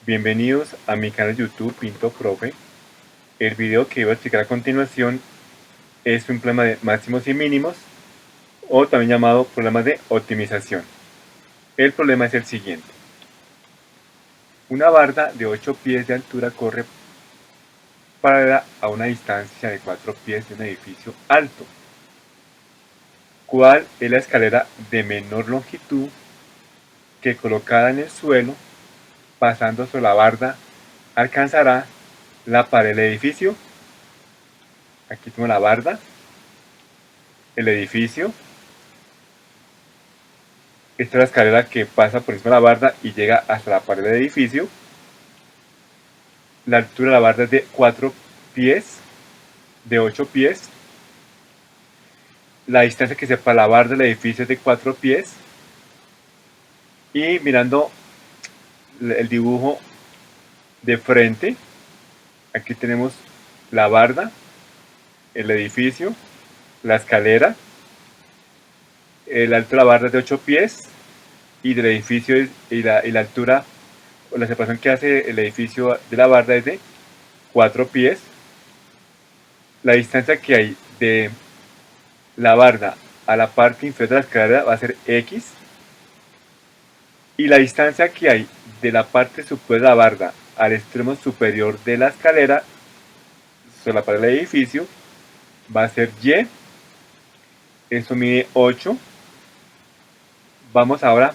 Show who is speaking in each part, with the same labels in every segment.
Speaker 1: Bienvenidos a mi canal de YouTube Pinto Profe. El video que voy a explicar a continuación es un problema de máximos y mínimos, o también llamado problema de optimización. El problema es el siguiente. Una barda de 8 pies de altura corre paralela a una distancia de 4 pies de un edificio alto. ¿Cuál es la escalera de menor longitud que, colocada en el suelo, pasando sobre la barda, alcanzará la pared del edificio? Aquí tengo la barda, el edificio. Esta es la escalera que pasa por encima de la barda y llega hasta la pared del edificio. La altura de la barda es de 4 pies, de 8 pies. La distancia que separa la barda del edificio es de 4 pies. Y mirando el dibujo de frente, aquí tenemos la barda, el edificio, la escalera. La altura de la barda es de 8 pies y del edificio y la altura o la separación que hace el edificio de la barda es de 4 pies. La distancia que hay de la barda a la parte inferior de la escalera va a ser X, y la distancia que hay de la parte superior de la barda al extremo superior de la escalera sobre la pared del edificio va a ser Y. Eso mide 8. Vamos ahora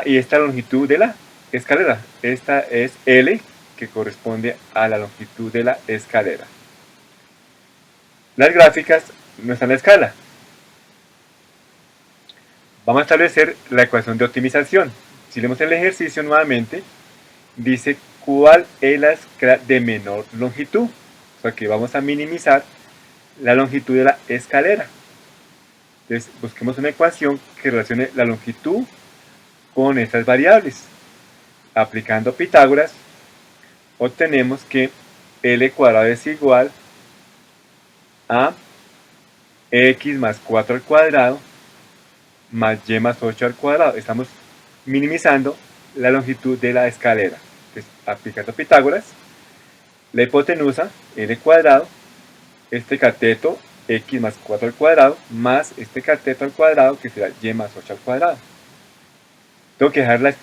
Speaker 1: y esta longitud de la escalera, esta es L, que corresponde a la longitud de la escalera. Las gráficas no están en la escala. Vamos a establecer la ecuación de optimización. Si leemos el ejercicio nuevamente, dice cuál es la escala de menor longitud. O sea que vamos a minimizar la longitud de la escalera. Entonces busquemos una ecuación que relacione la longitud con estas variables. Aplicando Pitágoras, obtenemos que L cuadrado es igual a X más 4 al cuadrado más Y más 8 al cuadrado. Estamos minimizando la longitud de la escalera. Entonces, aplicando Pitágoras, la hipotenusa, L cuadrado, este cateto, X más 4 al cuadrado, más este cateto al cuadrado, que será Y más 8 al cuadrado. Tengo que dejar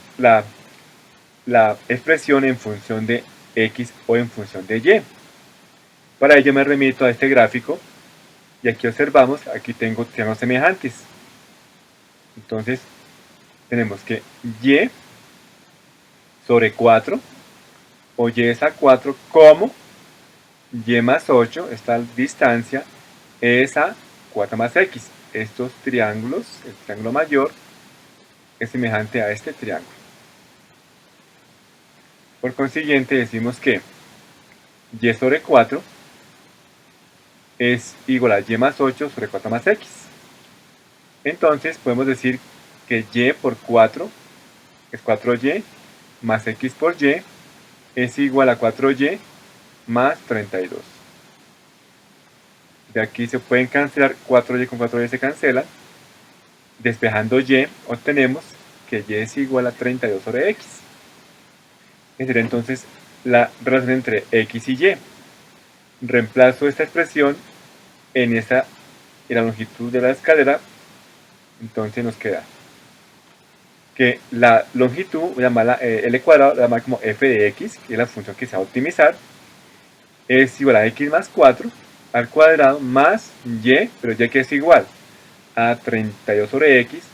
Speaker 1: la expresión en función de X o en función de Y. Para ello me remito a este gráfico, y aquí observamos, aquí tengo triángulos semejantes. Entonces, tenemos que Y sobre 4, o Y es a 4, como Y más 8, esta distancia, es a 4 más X. Estos triángulos, el triángulo mayor, es semejante a este triángulo. Por consiguiente, decimos que Y sobre 4 es igual a Y más 8 sobre 4 más X. Entonces, podemos decir que Y por 4 es 4Y, más X por Y es igual a 4Y más 32. De aquí se pueden cancelar, 4Y con 4Y se cancelan. Despejando Y, obtenemos que Y es igual a 32 sobre X. Esa sería entonces la relación entre X y Y. Reemplazo esta expresión en la longitud de la escalera. Entonces nos queda que la longitud, voy a llamarla L cuadrado, la voy a llamar como f de X, que es la función que se va a optimizar, es igual a X más 4 al cuadrado más Y, pero Y que es igual a 32 sobre X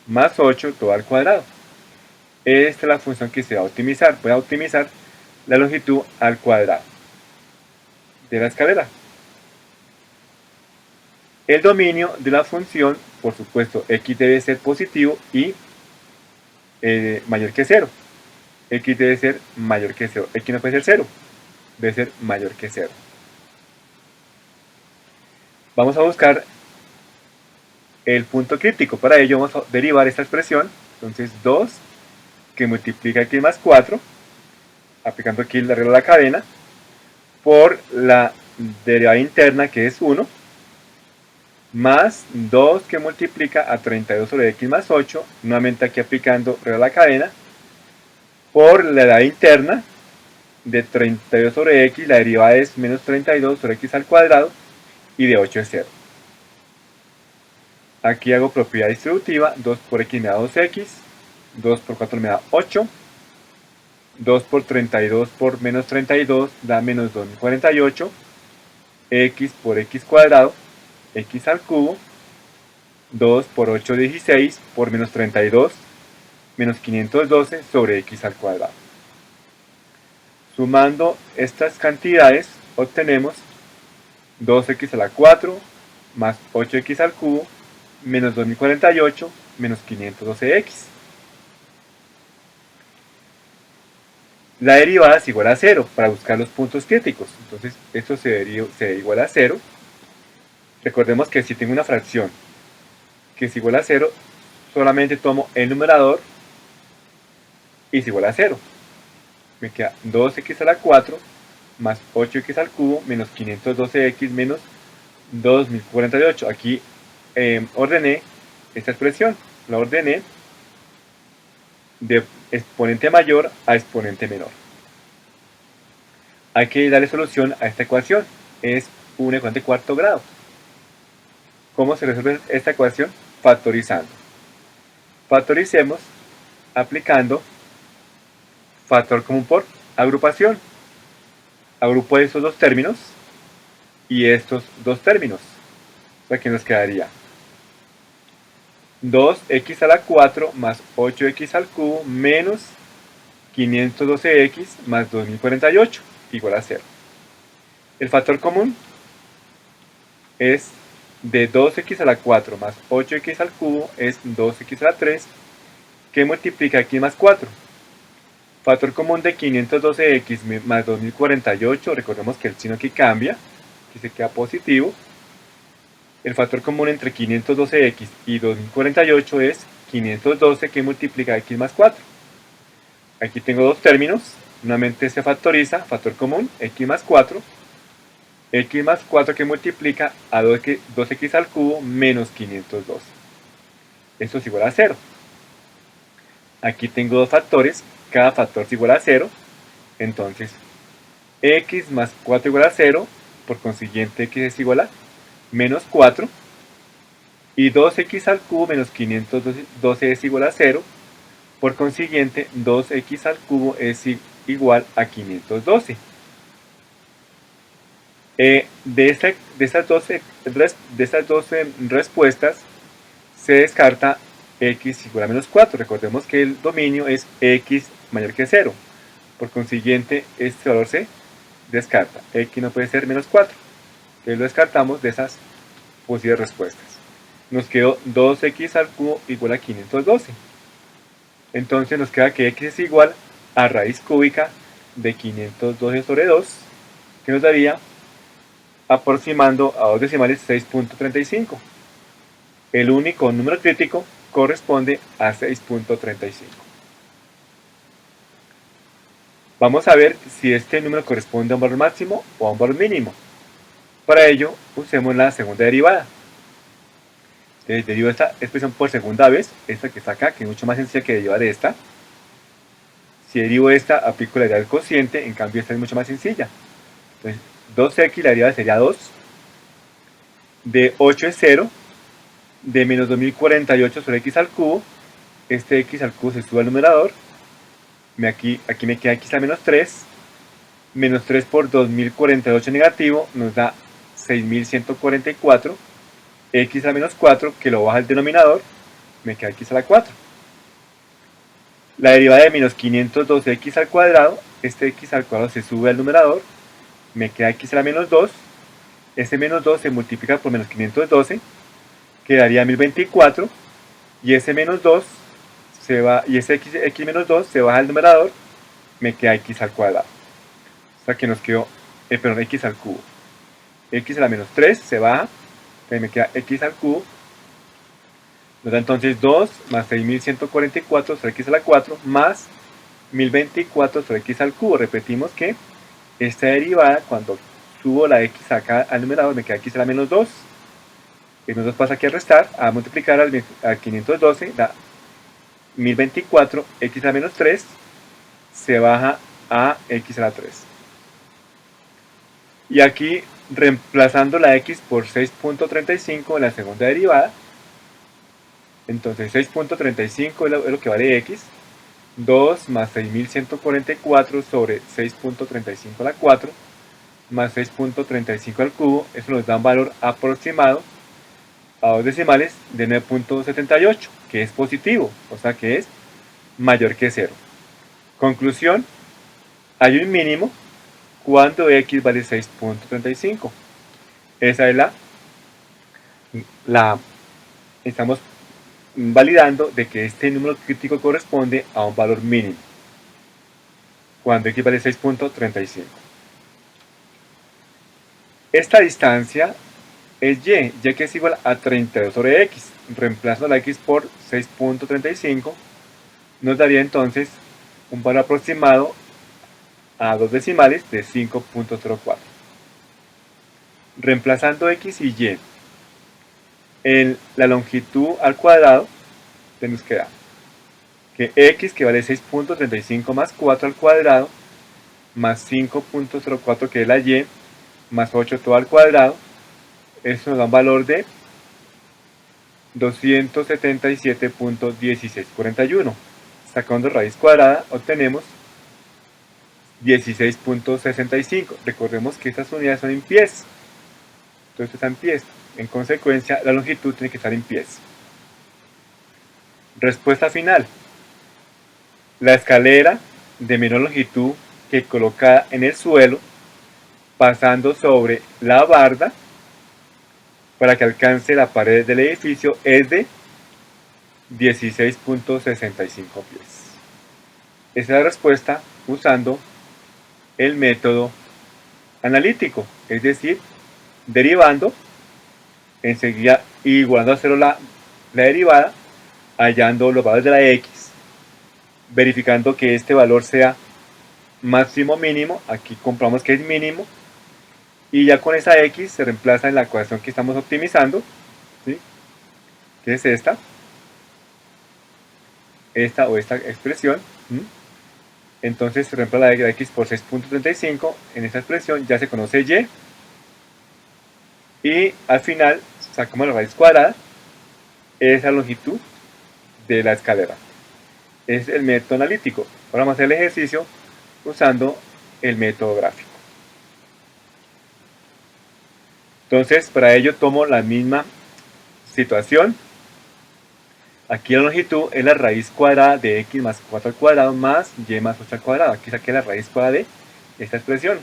Speaker 1: más 8 todo al cuadrado. Esta es la función que se va a optimizar. Voy a optimizar la longitud al cuadrado de la escalera. El dominio de la función, por supuesto, X debe ser positivo y mayor que 0. X debe ser mayor que 0. X no puede ser 0. Debe ser mayor que 0. Vamos a buscar el punto crítico. Para ello vamos a derivar esta expresión. Entonces 2 que multiplica X más 4, aplicando aquí la regla de la cadena, por la derivada interna, que es 1, más 2 que multiplica a 32 sobre X más 8, nuevamente aquí aplicando regla de la cadena, por la edad interna de 32 sobre x, la derivada es menos 32 sobre x al cuadrado, y de 8 es 0. Aquí hago propiedad distributiva, 2 por x me da 2x, 2 por 4 me da 8, 2 por 32 por menos 32 da menos 2048, x por x cuadrado, x al cubo, 2 por 8, 16, por menos 32, menos 512 sobre x al cuadrado. Sumando estas cantidades, obtenemos 2x a la 4 más 8x al cubo menos 2048 menos 512x. La derivada es igual a 0 para buscar los puntos críticos. Entonces esto se da igual a 0. Recordemos que si tengo una fracción que es igual a 0, solamente tomo el numerador y es igual a 0. Me queda 2x a la 4 más 8x al cubo menos 512x menos 2048. Aquí ordené esta expresión, la ordené de exponente mayor a exponente menor. Hay que darle solución a esta ecuación, es una ecuación de cuarto grado. ¿Cómo se resuelve esta ecuación? Factorizando. Factoricemos aplicando factor común por agrupación. Agrupo estos dos términos y estos dos términos. Aquí nos quedaría 2x a la 4 más 8x al cubo menos 512x más 2048 igual a 0. El factor común es de 2x a la 4 más 8x al cubo es 2x a la 3 que multiplica x más 4. Factor común de 512x más 2048, recordemos que el signo aquí cambia, aquí se queda positivo. El factor común entre 512x y 2048 es 512 que multiplica x más 4. Aquí tengo dos términos, nuevamente se factoriza, factor común, x más 4 que multiplica a 2x al cubo menos 512. Esto es igual a 0. Aquí tengo dos factores, cada factor es igual a 0, entonces x más 4 igual a 0, por consiguiente x es igual a menos 4, y 2x al cubo menos 512 es igual a 0, por consiguiente 2x al cubo es igual a 512. De estas 12 respuestas se descarta x igual a menos 4. Recordemos que el dominio es x mayor que 0. Por consiguiente, este valor se descarta. X no puede ser menos 4. Entonces lo descartamos de esas posibles respuestas. Nos quedó 2x al cubo igual a 512. Entonces nos queda que x es igual a raíz cúbica de 512 sobre 2, que nos daría, aproximando a dos decimales, 6.35. El único número crítico corresponde a 6.35. Vamos a ver si este número corresponde a un valor máximo o a un valor mínimo. Para ello, usemos la segunda derivada. Derivo esta expresión por segunda vez, esta que está acá, que es mucho más sencilla que derivar de esta. Si derivo esta, aplico la idea del cociente, en cambio esta es mucho más sencilla. Entonces, 2x, la derivada sería 2. De 8 es 0. De menos 2048 sobre x al cubo. Este x al cubo se sube al numerador. Aquí me queda x a menos 3. Menos 3 por 2048 negativo nos da 6144. X a menos 4, que lo baja al denominador, me queda x a la 4. La derivada de menos 512x al cuadrado, este x al cuadrado se sube al numerador, me queda x a la menos 2. Este menos 2 se multiplica por menos 512, quedaría 1024, y ese menos 2 se va, y ese x menos 2 se baja al numerador, me queda x al cuadrado. O sea que nos quedó, x al cubo. X a la menos 3 se baja, entonces me queda x al cubo. Nos da entonces 2 más 6144 sobre x a la 4 más 1024 sobre x al cubo. Repetimos que esta derivada, cuando subo la x acá al numerador, me queda x a la menos 2. El menos 2 pasa aquí a restar, a multiplicar al 512, da 1024 x a la menos 3. se baja a x a la 3. Y aquí, reemplazando la x por 6.35 en la segunda derivada, entonces 6.35 es lo que vale x, 2 más 6144 sobre 6.35 a la 4, más 6.35 al cubo, eso nos da un valor aproximado a dos decimales de 9.78, que es positivo, o sea que es mayor que 0. Conclusión, hay un mínimo cuando x vale 6.35. Esa es estamos validando de que este número crítico corresponde a un valor mínimo cuando x vale 6.35. Esta distancia es y que es igual a 32 sobre x. Reemplazo la x por 6.35, nos daría entonces un valor aproximado a dos decimales de 5.04. Reemplazando x y y en la longitud al cuadrado, nos queda que x, que vale 6.35 más 4 al cuadrado, más 5.04 que es la y, más 8 todo al cuadrado, eso nos da un valor de 277.1641. Sacando raíz cuadrada obtenemos 16.65. Recordemos que estas unidades son en pies. Entonces está en pies. En consecuencia, la longitud tiene que estar en pies. Respuesta final. La escalera de menor longitud que colocada en el suelo, pasando sobre la barda para que alcance la pared del edificio, es de 16.65 pies. Esa es la respuesta usando el método analítico, es decir, derivando, enseguida igualando a 0 la derivada, hallando los valores de la x, verificando que este valor sea máximo mínimo, aquí comprobamos que es mínimo, y ya con esa x se reemplaza en la ecuación que estamos optimizando, ¿sí? Que es esta o esta expresión. Entonces se reemplaza la x por 6.35, en esta expresión ya se conoce y al final sacamos la raíz cuadrada, es la longitud de la escalera. Es el método analítico. Ahora vamos a hacer el ejercicio usando el método gráfico. Entonces, para ello tomo la misma situación. Aquí la longitud es la raíz cuadrada de x más 4 al cuadrado más y más 8 al cuadrado. Aquí saqué la raíz cuadrada de esta expresión.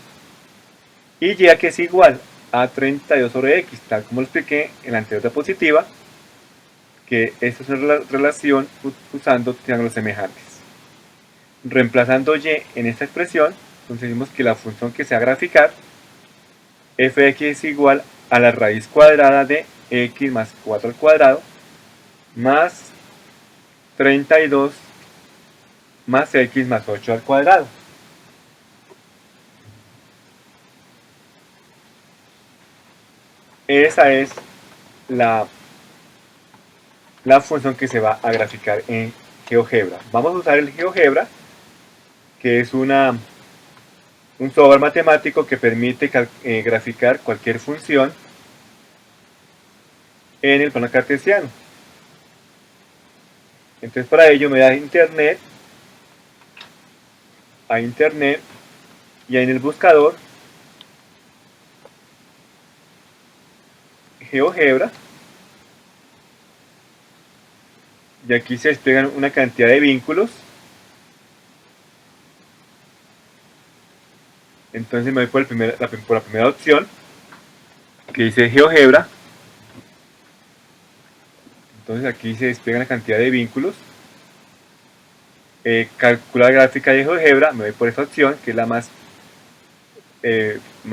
Speaker 1: Y y que es igual a 32 sobre x, tal como lo expliqué en la anterior diapositiva, que esta es una relación usando triángulos semejantes. Reemplazando y en esta expresión, conseguimos que la función que se va a graficar, f de x es igual a la raíz cuadrada de x más 4 al cuadrado más 32 más x más 8 al cuadrado. Esa es la función que se va a graficar en GeoGebra. Vamos a usar el GeoGebra, que es un software matemático que permite graficar cualquier función en el plano cartesiano. Entonces para ello me voy a internet y ahí en el buscador GeoGebra, y aquí se despliegan una cantidad de vínculos. Entonces me voy por la primera opción que dice GeoGebra. Entonces aquí se despliega la cantidad de vínculos. Calcular gráfica de GeoGebra, me voy por esta opción que es la más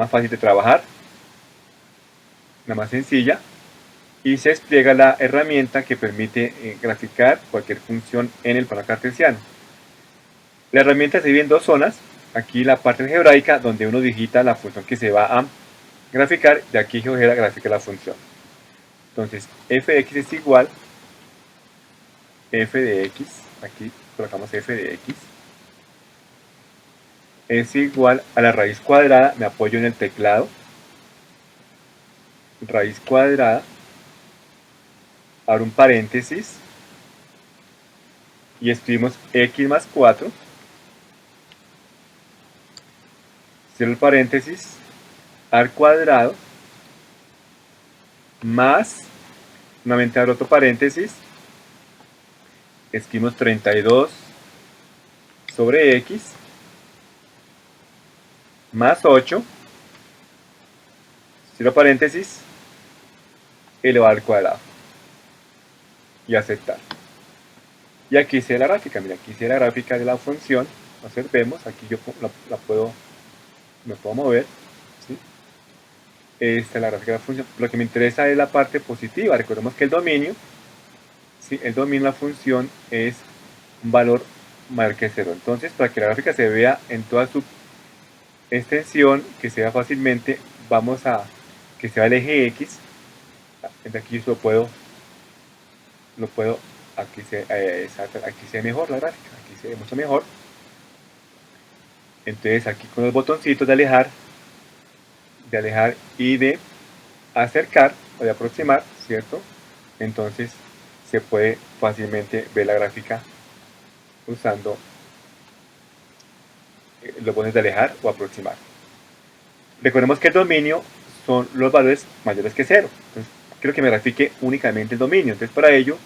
Speaker 1: fácil de trabajar, la más sencilla, y se despliega la herramienta que permite graficar cualquier función en el plano cartesiano. La herramienta se divide en dos zonas. Aquí la parte algebraica, donde uno digita la función que se va a graficar, y aquí GeoGebra grafica la función. Entonces f de x es igual f de x, aquí colocamos f de x es igual a la raíz cuadrada, me apoyo en el teclado, raíz cuadrada, abro un paréntesis y escribimos x más 4, cierro el paréntesis, al cuadrado, más, nuevamente abro otro paréntesis, escribimos 32 sobre x, más 8, cierro paréntesis, elevado al cuadrado, y aceptar. Y aquí hice la gráfica, mira, aquí hice la gráfica de la función, observemos, aquí yo me puedo mover, ¿sí? Esta es la gráfica de la función. Lo que me interesa es la parte positiva. Recordemos que el dominio, ¿sí? El dominio de la función es un valor mayor que 0. Entonces, para que la gráfica se vea en toda su extensión, que se vea fácilmente, vamos a que sea el eje X. Aquí lo puedo aquí se ve mejor la gráfica, aquí se ve mucho mejor. Entonces aquí con los botoncitos de alejar y de acercar o de aproximar, ¿cierto? Entonces se puede fácilmente ver la gráfica usando los botones de alejar o aproximar. Recordemos que el dominio son los valores mayores que 0. Entonces quiero que me grafique únicamente el dominio. Entonces para ello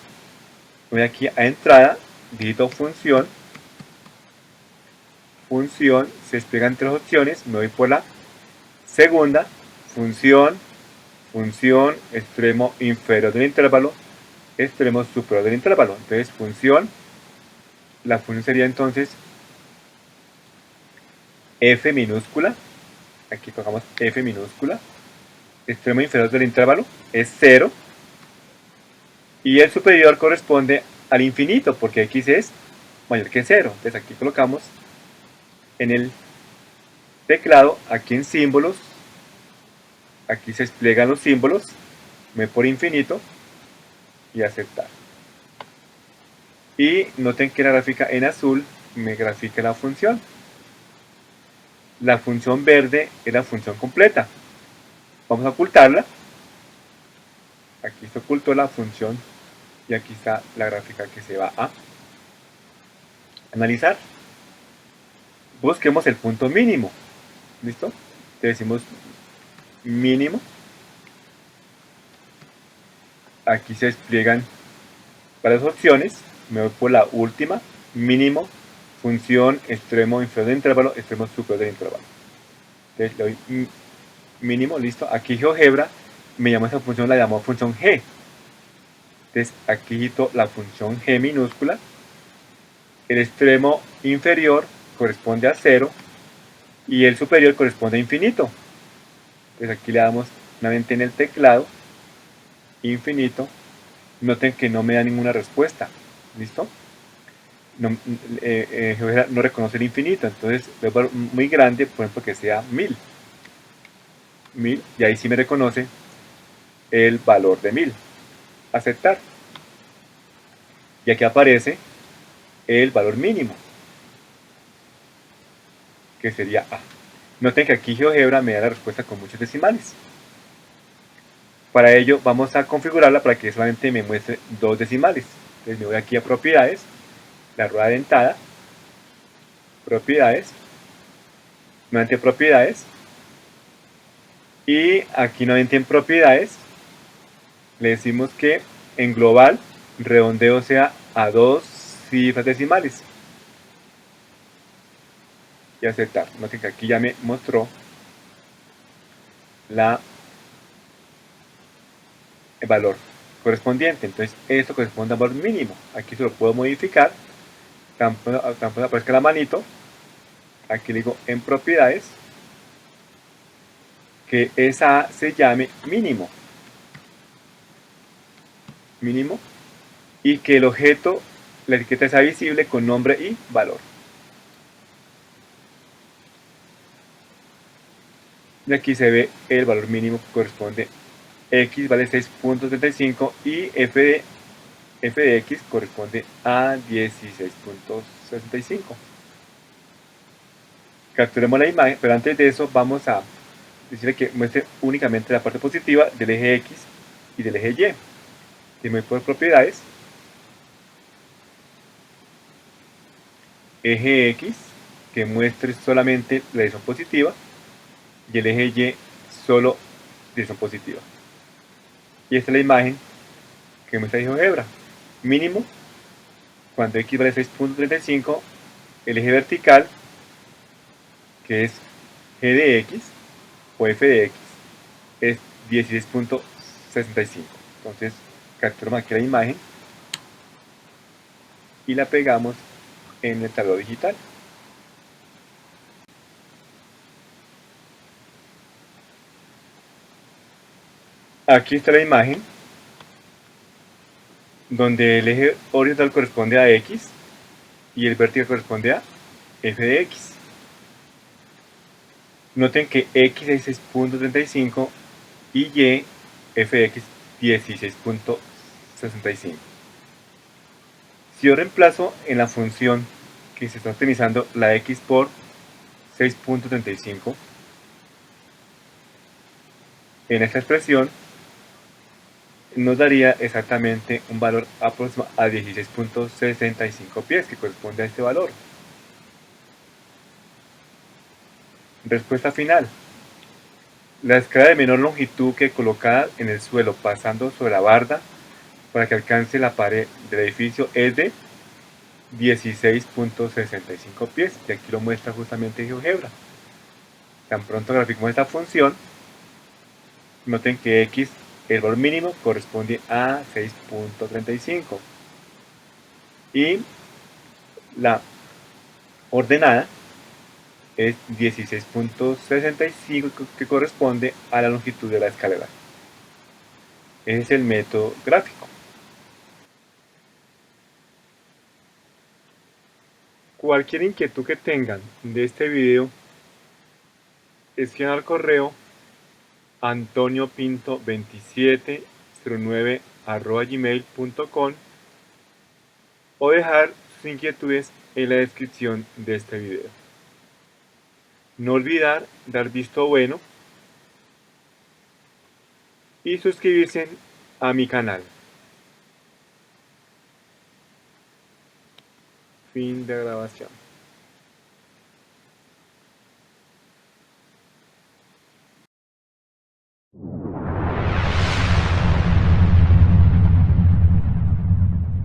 Speaker 1: voy aquí a entrada, digito función, se despliegan 3 opciones, me voy por la segunda, función, extremo inferior del intervalo, extremo superior del intervalo. Entonces función, la función sería entonces f minúscula, aquí colocamos f minúscula, extremo inferior del intervalo es 0, y el superior corresponde al infinito, porque x es mayor que 0. Entonces aquí colocamos en el teclado, aquí en símbolos, aquí se despliegan los símbolos, me por infinito y aceptar. Y noten que la gráfica en azul me grafica la función. La función verde es la función completa. Vamos a ocultarla. Aquí se ocultó la función y aquí está la gráfica que se va a analizar. Busquemos el punto mínimo. ¿Listo? Le decimos mínimo. Aquí se despliegan varias opciones. Me voy por la última, mínimo, función, extremo inferior del intervalo, extremo superior del intervalo. Entonces le doy mínimo, listo. Aquí GeoGebra me llama esa función, la llamo función G. Entonces aquí quito la función G minúscula. El extremo inferior corresponde a 0 y el superior corresponde a infinito. Entonces aquí le damos nuevamente en el teclado, infinito. Noten que no me da ninguna respuesta. ¿Listo? GeoGebra no reconoce el infinito, entonces es un valor muy grande, por ejemplo que sea 1000, y ahí sí me reconoce el valor de 1000. Aceptar. Y aquí aparece el valor mínimo, que sería A. Noten que aquí GeoGebra me da la respuesta con muchos decimales. Para ello vamos a configurarla para que solamente me muestre 2 decimales. Entonces me voy aquí a propiedades, la rueda dentada, propiedades, nuevamente propiedades, y aquí nuevamente en propiedades le decimos que en global redondeo sea a 2 cifras decimales y aceptar. Noten que aquí ya me mostró el valor correspondiente. Entonces esto corresponde al valor mínimo. Aquí se lo puedo modificar, tan pronto aparezca la manito. Aquí le digo en propiedades que esa A se llame mínimo, y que el objeto, la etiqueta sea visible con nombre y valor. Y aquí se ve el valor mínimo que corresponde. X vale 6.35 y f de x corresponde a 16.65. Capturemos la imagen, pero antes de eso vamos a decirle que muestre únicamente la parte positiva del eje X y del eje Y. Y me voy por propiedades, eje X, que muestre solamente la dirección positiva, y el eje Y solo dirección positiva. Y esta es la imagen que muestra el GeoGebra. Mínimo, cuando X vale 6.35, el eje vertical, que es G de X o F de X, es 16.65. Entonces, capturamos aquí la imagen y la pegamos en el tablero digital. Aquí está la imagen donde el eje horizontal corresponde a X y el vertical corresponde a F de X. Noten que X es 6.35 y Y, F de X, 16.65. Si yo reemplazo en la función que se está optimizando la X por 6.35, en esta expresión nos daría exactamente un valor aproximado a 16.65 pies, que corresponde a este valor. Respuesta final. La escala de menor longitud que colocada en el suelo pasando sobre la barda para que alcance la pared del edificio es de 16.65 pies, y aquí lo muestra justamente GeoGebra. Tan pronto graficamos esta función, noten que X, el valor mínimo, corresponde a 6.35 y la ordenada es 16.65, que corresponde a la longitud de la escalera. Ese es el método gráfico. Cualquier inquietud que tengan de este video, escriban al correo antoniopinto2709@gmail.com o dejar sus inquietudes en la descripción de este video. No olvidar dar visto bueno y suscribirse a mi canal. Fin de grabación.